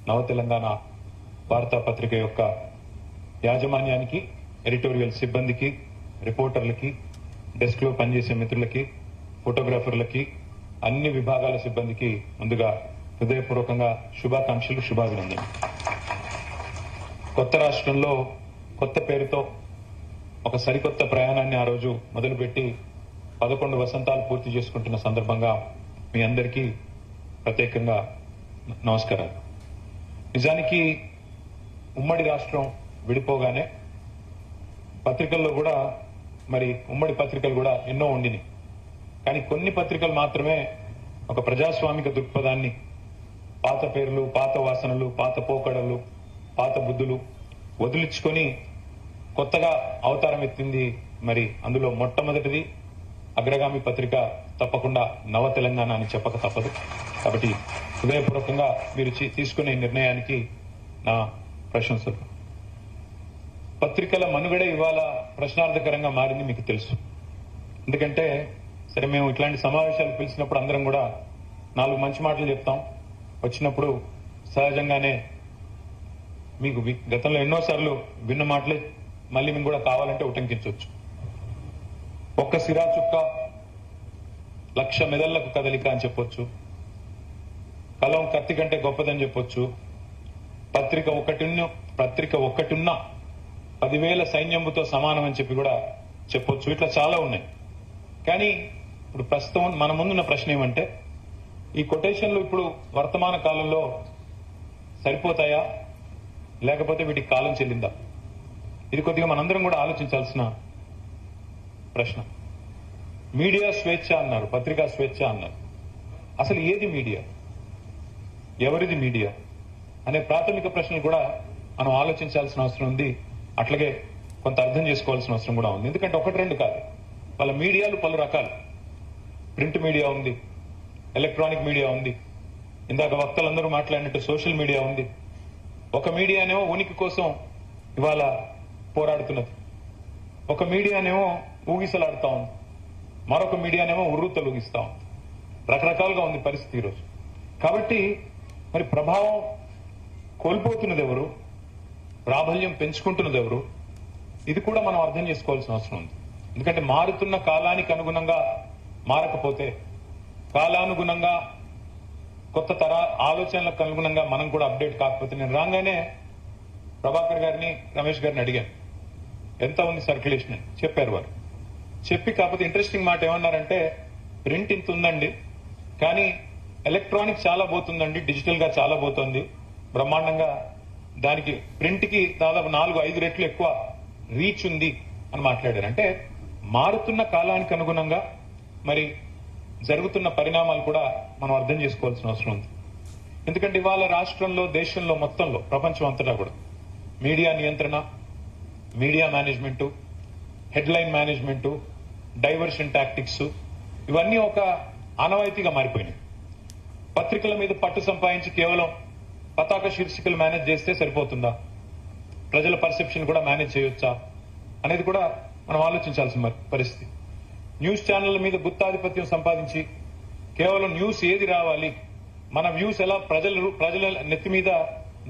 నవ తెలంగాణ వార్తాపత్రిక యొక్క యాజమాన్యానికి, ఎడిటోరియల్ సిబ్బందికి, రిపోర్టర్లకి, డెస్క్ లో పనిచేసే మిత్రులకి, ఫోటోగ్రాఫర్లకి, అన్ని విభాగాల సిబ్బందికి ముందుగా హృదయపూర్వకంగా శుభాకాంక్షలు, శుభాభినందనలు. కొత్త రాష్ట్రంలో కొత్త పేరుతో ఒక సరికొత్త ప్రయాణాన్ని ఆ రోజు మొదలుపెట్టి 11 వసంతాలు పూర్తి చేసుకుంటున్న సందర్భంగా మీ అందరికీ ప్రత్యేకంగా నమస్కారాలు. నిజానికి ఉమ్మడి రాష్ట్రం విడిపోగానే పత్రికల్లో కూడా ఉమ్మడి పత్రికలు కూడా ఎన్నో ఉండినాయి. కానీ కొన్ని పత్రికలు మాత్రమే ఒక ప్రజాస్వామిక దృక్పథాన్ని, పాత పేర్లు, పాత వాసనలు, పాత పోకడలు, పాత బుద్ధులు వదిలించుకొని కొత్తగా అవతారం ఎత్తింది. అందులో మొట్టమొదటిది అగ్రగామి పత్రిక తప్పకుండా నవ తెలంగాణ అని చెప్పక తప్పదు. కాబట్టి హృదయపూర్వకంగా మీరు తీసుకునే నిర్ణయానికి నా ప్రశంసలు. పత్రికల మనుగడే ఇవాళ ప్రశ్నార్థకరంగా మారింది, మీకు తెలుసు. ఎందుకంటే సరే, మేము ఇట్లాంటి సమావేశాలు పిలిచినప్పుడు అందరం కూడా 4 మంచి మాటలు చెప్తాం. వచ్చినప్పుడు సహజంగానే మీకు గతంలో ఎన్నోసార్లు విన్న మాటలే మళ్ళీ మేము కూడా కావాలంటే ఉటంకించవచ్చు. ఒక్క సిరా చుక్క 1,00,000 మెదళ్లకు కదలిక అని చెప్పొచ్చు. కలం కత్తి కంటే గొప్పదని చెప్పొచ్చు. పత్రిక ఒక్కటిన్న 10,000 సైన్యంతో సమానం అని చెప్పి కూడా చెప్పొచ్చు. ఇట్లా చాలా ఉన్నాయి. కానీ ఇప్పుడు ప్రస్తుతం మన ముందున్న ప్రశ్న ఏమంటే, ఈ కొటేషన్లు ఇప్పుడు వర్తమాన కాలంలో సరిపోతాయా, లేకపోతే వీటికి కాలం చెల్లిందా? ఇది కొద్దిగా మనందరం కూడా ఆలోచించాల్సిన ప్రశ్న. మీడియా స్వేచ్ఛ అన్నారు, పత్రికా స్వేచ్ఛ అన్నారు. అసలు ఏది మీడియా, ఎవరిది మీడియా అనే ప్రాథమిక ప్రశ్నలు కూడా మనం ఆలోచించాల్సిన అవసరం ఉంది. అట్లాగే కొంత అర్థం చేసుకోవాల్సిన అవసరం కూడా ఉంది. ఎందుకంటే 1-2 కాదు, వాళ్ళ మీడియాలు పలు రకాలు. ప్రింట్ మీడియా ఉంది, ఎలక్ట్రానిక్ మీడియా ఉంది, ఇందాక వక్తలందరూ మాట్లాడినట్టు సోషల్ మీడియా ఉంది. ఒక మీడియానేమో ఉనికి కోసం ఇవాళ పోరాడుతున్నది, ఒక మీడియానేమో ఊగిసలాడుతా ఉంది, మరొక మీడియానేమో ఉర్రూతలు ఊగిస్తా ఉంది. రకరకాలుగా ఉంది పరిస్థితి ఈరోజు. కాబట్టి ప్రభావం కోల్పోతున్నది ఎవరు, ప్రాబల్యం పెంచుకుంటున్నది ఎవరు, ఇది కూడా మనం అర్థం చేసుకోవాల్సిన అవసరం ఉంది. ఎందుకంటే మారుతున్న కాలానికి అనుగుణంగా మారకపోతే, కాలానుగుణంగా కొత్త ఆలోచనలకు అనుగుణంగా మనం కూడా అప్డేట్ కాకపోతే, నేను రాగానే ప్రభాకర్ గారిని, రమేష్ గారిని అడిగాను ఎంత ఉంది సర్క్యులేషన్ అని. చెప్పారు వారు. చెప్పి కాకపోతే ఇంట్రెస్టింగ్ మాట ఏమన్నారంటే, ప్రింట్ ఇంత ఉందండి, కానీ ఎలక్ట్రానిక్ చాలా పోతుందండి, డిజిటల్ గా చాలా పోతుంది బ్రహ్మాండంగా, దానికి ప్రింట్ కి దాదాపు 4-5 రెట్లు ఎక్కువ రీచ్ ఉంది అని మాట్లాడారు. అంటే మారుతున్న కాలానికి అనుగుణంగా జరుగుతున్న పరిణామాలు కూడా మనం అర్థం చేసుకోవాల్సిన అవసరం ఉంది. ఎందుకంటే ఇవాళ రాష్ట్రంలో, దేశంలో, మొత్తంలో, ప్రపంచం అంతటా కూడా మీడియా నియంత్రణ, media management, headline management, diversion tactics ఇవన్నీ ఒక ఆనవాయితీగా మారిపోయినాయి. పత్రికల మీద పట్టు సంపాదించి కేవలం పతాక శీర్షికలు మేనేజ్ చేస్తే సరిపోతుందా, ప్రజల పర్సెప్షన్ కూడా మేనేజ్ చేయొచ్చా అనేది కూడా మనం ఆలోచించాల్సిన పరిస్థితి. న్యూస్ ఛానళ్ల మీద గుత్తాధిపత్యం సంపాదించి కేవలం న్యూస్ ఏది రావాలి, మన వ్యూస్ ఎలా ప్రజల నెత్తి మీద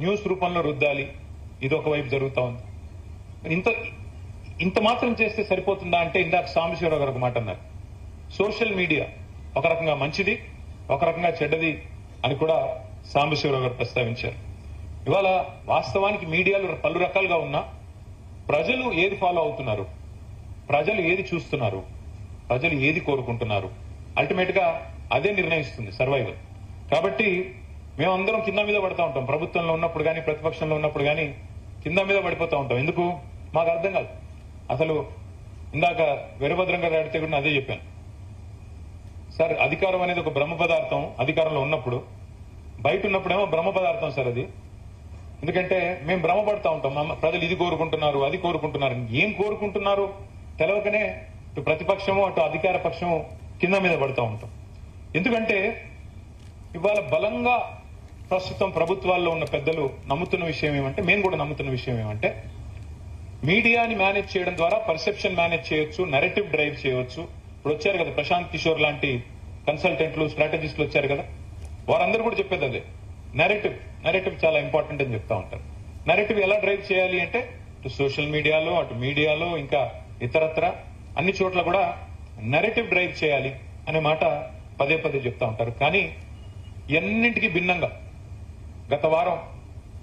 న్యూస్ రూపంలో రుద్దాలి, ఇది ఒకవైపు జరుగుతా ఉంది. ఇంత మాత్రం చేస్తే సరిపోతుందా అంటే, ఇందాక సాంబశివరావు గారు ఒక మాట అన్నారు, సోషల్ మీడియా ఒక రకంగా మంచిది, ఒక రకంగా చెడ్డది అని కూడా సాంబశివరావు గారు ప్రస్తావించారు. ఇవాళ వాస్తవానికి మీడియాలు పలు రకాలుగా ఉన్నా ప్రజలు ఏది ఫాలో అవుతున్నారు, ప్రజలు ఏది చూస్తున్నారు, ప్రజలు ఏది కోరుకుంటున్నారు, అల్టిమేట్ గా అదే నిర్ణయిస్తుంది సర్వైవల్. కాబట్టి మేమందరం కింద మీద పడతా ఉంటాం. ప్రభుత్వంలో ఉన్నప్పుడు కానీ, ప్రతిపక్షంలో ఉన్నప్పుడు కానీ కింద మీద పడిపోతా ఉంటాం. ఎందుకు మాకు అర్థం కాదు. అసలు ఇందాక వీరభద్రం గారు అడిగితే కూడా అదే చెప్పాను. సార్, అధికారం అనేది ఒక బ్రహ్మ పదార్థం. అధికారంలో ఉన్నప్పుడు, బయట ఉన్నప్పుడేమో బ్రహ్మ పదార్థం సార్ అది. ఎందుకంటే మేము భ్రమపడతా ఉంటాం, ప్రజలు ఇది కోరుకుంటున్నారు, అది కోరుకుంటున్నారు. ఏం కోరుకుంటున్నారు తెలవకనే ఇటు ప్రతిపక్షము, అటు అధికార పక్షము కింద మీద పడుతూ ఉంటాం. ఎందుకంటే ఇవాళ బలంగా ప్రస్తుతం ప్రభుత్వాల్లో ఉన్న పెద్దలు నమ్ముతున్న విషయం ఏమంటే, మేము కూడా నమ్ముతున్న విషయం ఏమంటే, మీడియాని మేనేజ్ చేయడం ద్వారా పర్సెప్షన్ మేనేజ్ చేయొచ్చు, నరేటివ్ డ్రైవ్ చేయవచ్చు. ఇప్పుడు వచ్చారు కదా ప్రశాంత్ కిషోర్ లాంటి కన్సల్టెంట్లు, స్ట్రాటజిస్టులు వచ్చారు కదా, వారందరూ కూడా చెప్పేది అదే. నెరేటివ్ చాలా ఇంపార్టెంట్ అని చెప్తా ఉంటారు. నెరేటివ్ ఎలా డ్రైవ్ చేయాలి అంటే అటు సోషల్ మీడియాలో, అటు మీడియాలో, ఇంకా ఇతరత్ర అన్ని చోట్ల కూడా నెరేటివ్ డ్రైవ్ చేయాలి అనే మాట పదే పదే చెప్తా ఉంటారు. కానీ ఎన్నింటికి భిన్నంగా గత వారం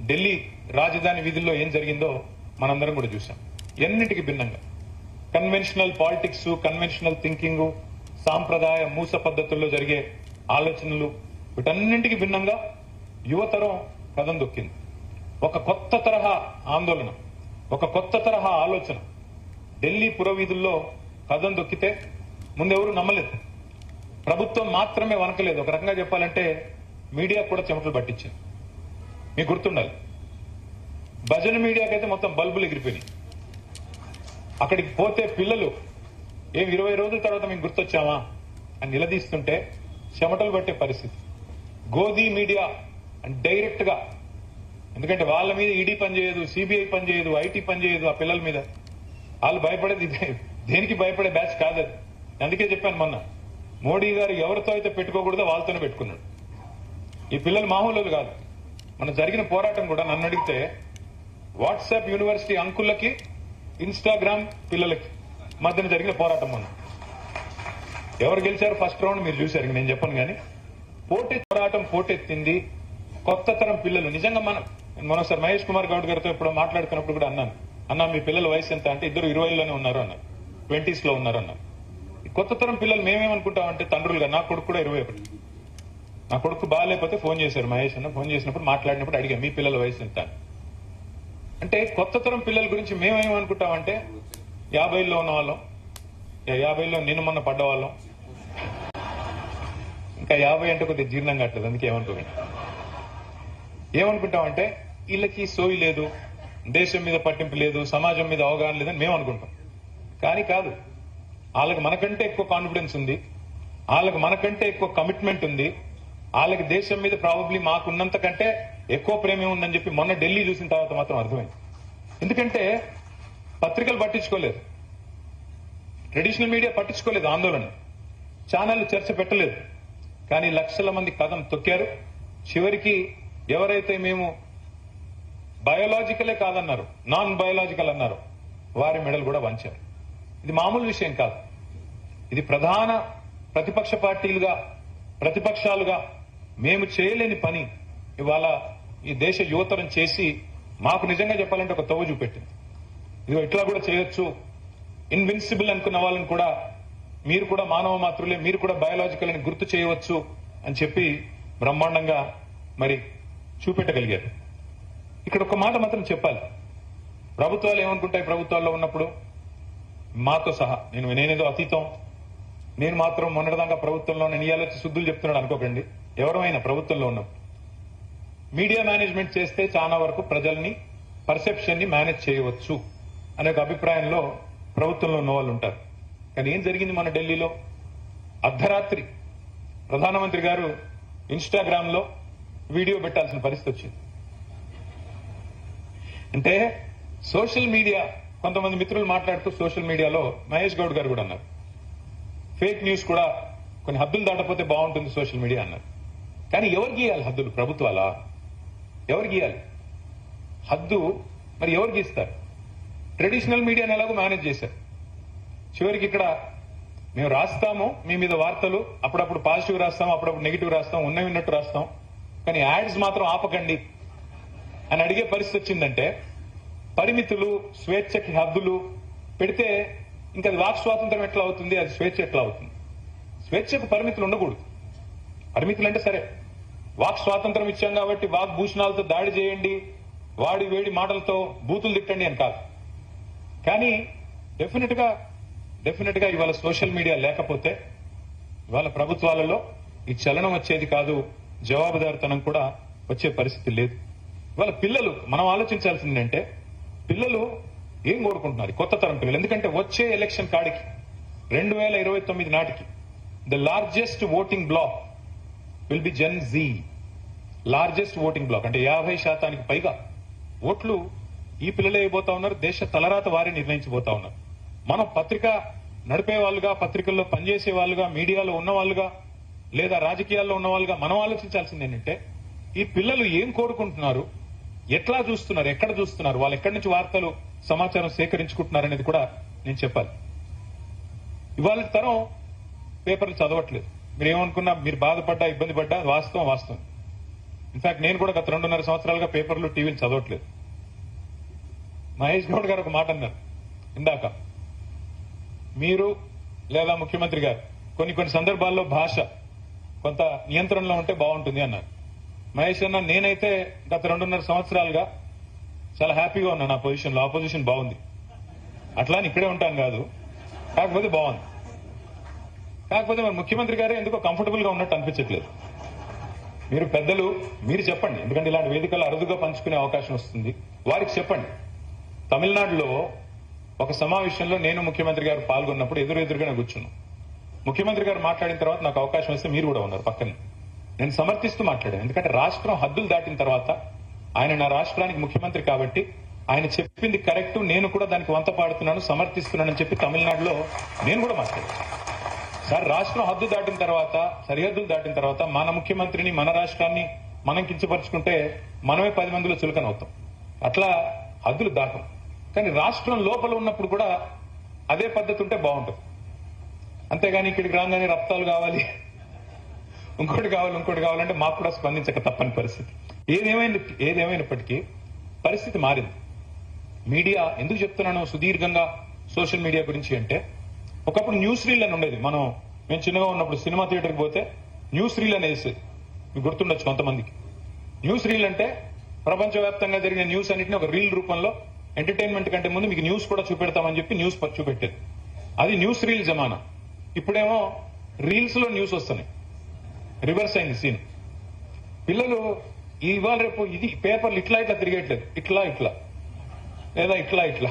ఢిల్లీ రాజధాని వీధుల్లో ఏం జరిగిందో మనందరం కూడా చూసాం. ఎన్నింటికి భిన్నంగా కన్వెన్షనల్ పాలిటిక్స్, కన్వెన్షనల్ థింకింగ్, సాంప్రదాయ మూస పద్ధతుల్లో జరిగే ఆలోచనలు, వీటన్నింటికి భిన్నంగా యువతరం కదం దొక్కింది. ఒక కొత్త తరహా ఆందోళన, ఒక కొత్త తరహా ఆలోచన ఢిల్లీ పురవీధుల్లో కదం దొక్కితే ముందెవరూ నమ్మలేదు. ప్రభుత్వం మాత్రమే వనకలేదు, ఒక రకంగా చెప్పాలంటే మీడియా కూడా చెమటలు పట్టించింది. మీకు గుర్తుండాలి, భజన మీడియాకైతే మొత్తం బల్బులు ఎగిరిపోయినాయి. అక్కడికి పోతే పిల్లలు 20 రోజుల తర్వాత మేము గుర్తొచ్చామా అని నిలదీస్తుంటే చెమటలు పట్టే పరిస్థితి. గోదీ మీడియా డైరెక్ట్ గా, ఎందుకంటే వాళ్ళ మీద ఈడీ పనిచేయదు, సిబిఐ పనిచేయదు, ఐటీ పనిచేయదు, ఆ పిల్లల మీద వాళ్ళు భయపడేది దేనికి భయపడే బ్యాచ్ కాదు అది. అందుకే చెప్పాను మొన్న, మోడీ గారు ఎవరితో అయితే పెట్టుకోకూడదో వాళ్ళతోనే పెట్టుకున్నాడు. ఈ పిల్లలు మామూలు కాదు. మన జరిగిన పోరాటం కూడా నన్ను అడిగితే వాట్సాప్ యూనివర్సిటీ అంకులకి, ఇన్స్టాగ్రామ్ పిల్లలకి మధ్యన జరిగిన పోరాటం మొన్న. ఎవరు గెలిచారు ఫస్ట్ రౌండ్ మీరు చూశారు, నేను చెప్పను. కానీ పోరాటం పోటెత్తింది కొత్త తరం పిల్లలు. నిజంగా మనోసారి మహేష్ కుమార్ గౌడ్ గారితో ఇప్పుడు మాట్లాడుతున్నప్పుడు కూడా అన్నా మీ పిల్లల వయసు ఎంత అంటే ఇద్దరు 20లోనే ఉన్నారు అన్నారు, 20s లో ఉన్నారు అన్నారు. ఈ కొత్త తరం పిల్లలు మేమేమనుకుంటామంటే తండ్రులుగా, నా కొడుకు కూడా 21. నా కొడుకు బాగాలేకపోతే ఫోన్ చేశారు మహేష్ అన్న. ఫోన్ చేసినప్పుడు మాట్లాడినప్పుడు అడిగా మీ పిల్లల వయసు ఎంత అంటే, కొత్త తరం పిల్లల గురించి మేమేమనుకుంటామంటే 50లో ఉన్న వాళ్ళం, 50లో నేను మొన్న పడ్డవాళ్ళం, ఇంకా 50 అంటే కొద్దిగా జీర్ణం కావట్లేదు, అందుకే ఏమనుకుంటామంటే వీళ్ళకి సోయి లేదు, దేశం మీద పట్టింపు లేదు, సమాజం మీద అవగాహన లేదని మేము అనుకుంటాం. కానీ కాదు, వాళ్ళకి మనకంటే ఎక్కువ కాన్ఫిడెన్స్ ఉంది, వాళ్ళకి మనకంటే ఎక్కువ కమిట్మెంట్ ఉంది, వాళ్ళకి దేశం మీద ప్రాబబ్లీ మాకున్నంత కంటే ఎక్కువ ప్రేమ ఉందని చెప్పి మొన్న ఢిల్లీ చూసిన తర్వాత మాత్రం అర్థమైంది. ఎందుకంటే పత్రికలు పట్టించుకోలేదు, ట్రెడిషనల్ మీడియా పట్టించుకోలేదు, ఆందోళన ఛానళ్లు చర్చ పెట్టలేదు. కానీ లక్షల మంది కదం తొక్కారు. చివరికి ఎవరైతే మేము బయోలాజికలే కాదన్నారు, నాన్ బయోలాజికల్ అన్నారు, వారి మెడలు కూడా వంచారు. ఇది మామూలు విషయం కాదు. ఇది ప్రధాన ప్రతిపక్ష పార్టీలుగా, ప్రతిపక్షాలుగా మేము చేయలేని పని ఇవాళ ఈ దేశ యువతరం చేసి మాకు నిజంగా చెప్పాలంటే ఒక తవ్వు చూపెట్టింది. ఇదిగో ఇట్లా కూడా చేయొచ్చు, ఇన్విన్సిబుల్ అనుకున్న వాళ్ళని కూడా మీరు కూడా మానవ మాతృలే, మీరు కూడా బయోలాజికల్ అని గుర్తు చేయవచ్చు అని చెప్పి బ్రహ్మాండంగా మరి చూపెట్టగలిగారు. ఇక్కడ ఒక మాట మాత్రం చెప్పాలి, ప్రభుత్వాలు ఏమనుకుంటాయి, ప్రభుత్వాల్లో ఉన్నప్పుడు మాతో సహా, నేనేదో అతీతం, నేను మాత్రం మొన్నటిదాకా ప్రభుత్వంలో నేను ఇవాళ వచ్చి శుద్ధులు చెప్తున్నాడు అనుకోకండి. ఎవరైనా ప్రభుత్వంలో ఉన్నప్పుడు మీడియా మేనేజ్మెంట్ చేస్తే చాలా వరకు ప్రజల్ని, పర్సెప్షన్ ని మేనేజ్ చేయవచ్చు అనే ఒక అభిప్రాయంలో ప్రభుత్వంలో ఉన్న వాళ్ళు ఉంటారు. కానీ ఏం జరిగింది మన ఢిల్లీలో? అర్ధరాత్రి ప్రధానమంత్రి గారు ఇన్స్టాగ్రామ్ లో వీడియో పెట్టాల్సిన పరిస్థితి వచ్చింది. అంటే సోషల్ మీడియా, కొంతమంది మిత్రులు మాట్లాడుతూ సోషల్ మీడియాలో మహేష్ గౌడ్ గారు కూడా అన్నారు, ఫేక్ న్యూస్ కూడా కొన్ని హద్దులు దాటపోతే బాగుంటుంది సోషల్ మీడియా అన్నారు. కానీ ఎవరు గీయాలి హద్దులు? ప్రభుత్వాలా? ఎవరు గీయాలి హద్దు? మరి ఎవరు గీస్తారు? ట్రెడిషనల్ మీడియాని ఎలాగో మేనేజ్ చేశారు. చివరికి ఇక్కడ మేము రాస్తాము మీ మీద వార్తలు, అప్పుడప్పుడు పాజిటివ్ రాస్తాం, అప్పుడప్పుడు నెగిటివ్ రాస్తాం, ఉన్నట్టు రాస్తాం, కానీ యాడ్స్ మాత్రం ఆపకండి అని అడిగే పరిస్థితి వచ్చిందంటే పరిమితులు, స్వేచ్ఛకి హద్దులు పెడితే ఇంకా అది వాక్ స్వాతంత్రం ఎట్లా అవుతుంది, అది స్వేచ్ఛ ఎట్లా అవుతుంది? స్వేచ్ఛకు పరిమితులు ఉండకూడదు. పరిమితులు అంటే సరే, వాక్ స్వాతంత్రం ఇచ్చాం కాబట్టి వాక్ భూషణాలతో దాడి చేయండి, వాడి వేడి మాటలతో బూతులు తిట్టండి అని కాదు. కానీ డెఫినెట్ గా ఇవాళ సోషల్ మీడియా లేకపోతే ఇవాళ ప్రభుత్వాలలో ఈ చలనం వచ్చేది కాదు, జవాబుదారితనం కూడా వచ్చే పరిస్థితి లేదు. ఇవాళ పిల్లలు, మనం ఆలోచించాల్సిందంటే పిల్లలు ఏం కోరుకుంటున్నారు, కొత్త తరం పిల్లలు. ఎందుకంటే వచ్చే ఎలక్షన్ కాడికి 2029 నాటికి the largest voting bloc will be gen Z. Largest voting bloc అంటే 50% పైగా ఓట్లు ఈ పిల్లలే అయిపోతా ఉన్నారు. దేశ తలరాత వారే నిర్ణయించబోతా ఉన్నారు. మనం పత్రిక నడిపే వాళ్ళుగా, పత్రికల్లో పనిచేసే వాళ్ళుగా, మీడియాలో ఉన్న వాళ్ళుగా, లేదా రాజకీయాల్లో ఉన్న వాళ్ళుగా మనం ఆలోచించాల్సింది ఏంటంటే ఈ పిల్లలు ఏం కోరుకుంటున్నారు, ఎట్లా చూస్తున్నారు, ఎక్కడ చూస్తున్నారు, వాళ్ళు ఎక్కడి నుంచి వార్తలు సమాచారం సేకరించుకుంటున్నారు అనేది కూడా నేను చెప్పాలి. ఇవాళ తరం పేపర్లు చదవట్లేదు. మీరు ఏమనుకున్నా, మీరు బాధపడ్డా ఇబ్బంది పడ్డా వాస్తవం. ఇన్ఫాక్ట్ నేను కూడా గత 2.5 సంవత్సరాలుగా పేపర్లు టీవీలు చదవట్లేదు. మహేష్ గౌడ్ గారు ఒక మాట అన్నారు ఇందాక, మీరు లేదా ముఖ్యమంత్రి గారు కొన్ని సందర్భాల్లో భాష కొంత నియంత్రణలో ఉంటే బాగుంటుంది అన్నారు. మహేష్ అన్న, నేనైతే గత 2.5 సంవత్సరాలుగా చాలా హ్యాపీగా ఉన్నాను. నా పొజిషన్ లో ఆపోజిషన్ బాగుంది, అట్లా ఇక్కడే ఉంటాను కాదు, కాకపోతే బాగుంది. కాకపోతే మరి ముఖ్యమంత్రి గారే ఎందుకో కంఫర్టబుల్ గా ఉన్నట్టు అనిపించట్లేదు. మీరు పెద్దలు, మీరు చెప్పండి, ఎందుకంటే ఇలాంటి వేదికలు అరుదుగా పంచుకునే అవకాశం వస్తుంది, వారికి చెప్పండి. తమిళనాడులో ఒక సమావేశంలో నేను ముఖ్యమంత్రి గారు పాల్గొన్నప్పుడు ఎదురుగానే కూర్చున్నాం. ముఖ్యమంత్రి గారు మాట్లాడిన తర్వాత నాకు అవకాశం వస్తే మీరు కూడా ఉన్నారు పక్కనే. నేను సమర్థిస్తూ మాట్లాడాను, ఎందుకంటే రాష్ట్రం హద్దులు దాటిన తర్వాత ఆయన నా రాష్ట్రానికి ముఖ్యమంత్రి కాబట్టి ఆయన చెప్పింది కరెక్ట్, నేను కూడా దానికి వంత పాడుతున్నాను, సమర్థిస్తున్నానని చెప్పి తమిళనాడులో నేను కూడా మాట్లాడాను. సార్, రాష్ట్రం హద్దు దాటిన తర్వాత, సరిహద్దులు దాటిన తర్వాత మన ముఖ్యమంత్రిని, మన రాష్ట్రాన్ని మనం కించపరుచుకుంటే మనమే 10 మందిలో చులకనవుతాం. అట్లా హద్దులు దాటం. కానీ రాష్ట్రం లోపల ఉన్నప్పుడు కూడా అదే పద్ధతి ఉంటే బాగుంటుంది. అంతేగాని ఇక్కడికి రాగానే రక్తాలు కావాలి, ఇంకోటి కావాలంటే మాకు కూడా స్పందించక తప్పని పరిస్థితి. ఏదేమైనప్పటికీ పరిస్థితి మారింది. మీడియా ఎందుకు చెప్తున్నాను సుదీర్ఘంగా సోషల్ మీడియా గురించి అంటే, ఒకప్పుడు న్యూస్ రీల్ అని ఉండేది. మేము చిన్నగా ఉన్నప్పుడు సినిమా థియేటర్కి పోతే న్యూస్ రీల్ అని వేసేది, మీకు గుర్తుండొచ్చు కొంతమందికి. న్యూస్ రీల్ అంటే ప్రపంచవ్యాప్తంగా జరిగిన న్యూస్ అన్నింటినీ ఒక రీల్ రూపంలో ఎంటర్టైన్మెంట్ కంటే ముందు మీకు న్యూస్ కూడా చూపెడతామని చెప్పి న్యూస్ చూపెట్టేది. అది న్యూస్ రీల్ జమానా. ఇప్పుడేమో రీల్స్ లో న్యూస్ వస్తున్నాయి. రివర్స్ అయింది సీన్. పిల్లలు ఇవాళ రేపు ఇది పేపర్లు ఇట్లా తిరిగేట్లేదు, ఇట్లా లేదా ఇట్లా.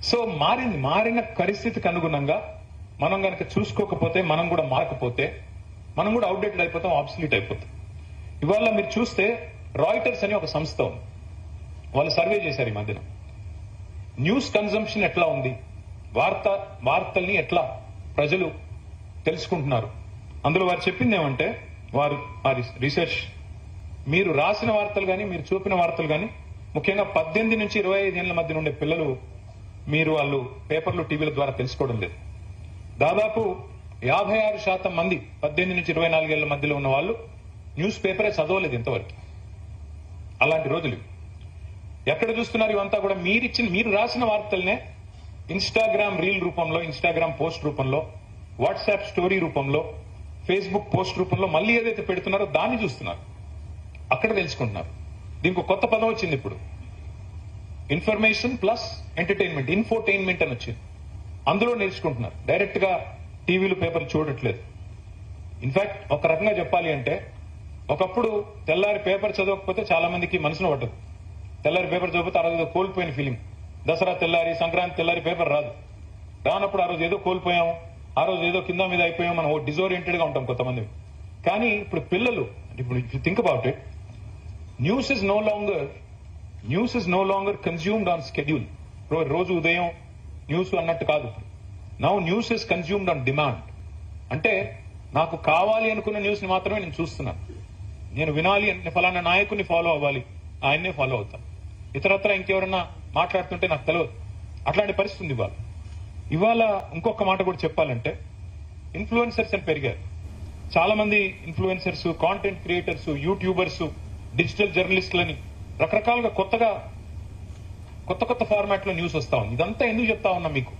సో మారిన పరిస్థితికి అనుగుణంగా మనం కనుక చూసుకోకపోతే, మనం కూడా మారకపోతే, మనం కూడా అవుట్డేటెడ్ అయిపోతాం, ఆబ్సలీట్ అయిపోతాం. ఇవాళ మీరు చూస్తే రాయిటర్స్ అని ఒక సంస్థ ఉంది, వాళ్ళు సర్వే చేశారు ఈ మధ్యన. న్యూస్ కన్జంప్షన్ ఎట్లా ఉంది, వార్తల్ని ఎట్లా ప్రజలు తెలుసుకుంటున్నారు. అందులో వారు చెప్పింది ఏమంటే, వారి రీసెర్చ్, మీరు రాసిన వార్తలు కానీ, మీరు చూపిన వార్తలు కానీ, ముఖ్యంగా 18 నుంచి 25 ఏళ్ల మధ్య ఉండే పిల్లలు వాళ్ళు పేపర్లు, టీవీల ద్వారా తెలుసుకోవడం లేదు. దాదాపు 56% మంది 18 నుంచి 24 ఏళ్ల మధ్యలో ఉన్న వాళ్ళు న్యూస్ పేపరే చదవలేదు ఇంతవరకు. అలాంటి రోజులు ఎక్కడ చూస్తున్నారు? ఇవంతా కూడా మీరు రాసిన వార్తలనే ఇన్స్టాగ్రామ్ రీల్ రూపంలో, ఇన్స్టాగ్రామ్ పోస్ట్ రూపంలో, వాట్సాప్ స్టోరీ రూపంలో, ఫేస్బుక్ పోస్ట్ రూపంలో మళ్ళీ ఏదైతే పెడుతున్నారో దాన్ని చూస్తున్నారు, అక్కడ తెలుసుకుంటున్నారు. దీనికి కొత్త పదం వచ్చింది ఇప్పుడు, ఇన్ఫర్మేషన్ ప్లస్ ఎంటర్టైన్మెంట్, ఇన్ఫోటైన్మెంట్ అని వచ్చింది. అందులో నేర్చుకుంటున్నారు, డైరెక్ట్ గా టీవీలు పేపర్లు చూడట్లేదు. ఇన్ఫాక్ట్ ఒక రకంగా చెప్పాలి అంటే, ఒకప్పుడు తెల్లారి పేపర్ చదవకపోతే చాలా మందికి మనసున పడ్డదు. తెల్లారి పేపర్ చదవకపోతే ఆ రోజు ఏదో కోల్పోయిన ఫీలింగ్. దసరా తెల్లారి, సంక్రాంతి తెల్లారి పేపర్ రానప్పుడు ఆ రోజు ఏదో కోల్పోయాం, ఆ రోజు ఏదో కింద మీద అయిపోయాం, మనం డిజోరియంటెడ్ గా ఉంటాం కొంతమంది. కానీ ఇప్పుడు పిల్లలు, ఇప్పుడు think about it, news is no longer consumed on schedule. రోజు ఉదయం న్యూస్ అన్నట్టు కాదు. Now news is consumed on demand. అంటే నాకు కావాలి అనుకున్న న్యూస్ ని మాత్రమే నేను చూస్తున్నాను. నేను వినాలి అంటే ఫలానా నాయకుడిని ఫాలో అవ్వాలి, ఆయన్నే ఫాలో అవుతాను. ఇతరత్ర ఇంకెవరన్నా మాట్లాడుతుంటే నాకు తెలియదు. అట్లాంటి పరిస్థితి ఉంది ఇవాళ. ఇంకొక మాట కూడా చెప్పాలంటే, ఇన్ఫ్లుయెన్సర్స్ అని పెరిగారు. చాలా మంది influencers, content creators, YouTubers, digital జర్నలిస్టులని రకరకాలుగా కొత్త ఫార్మాట్ లో న్యూస్ వస్తా ఉంది. ఇదంతా ఎందుకు చెప్తా ఉన్నా మీకు,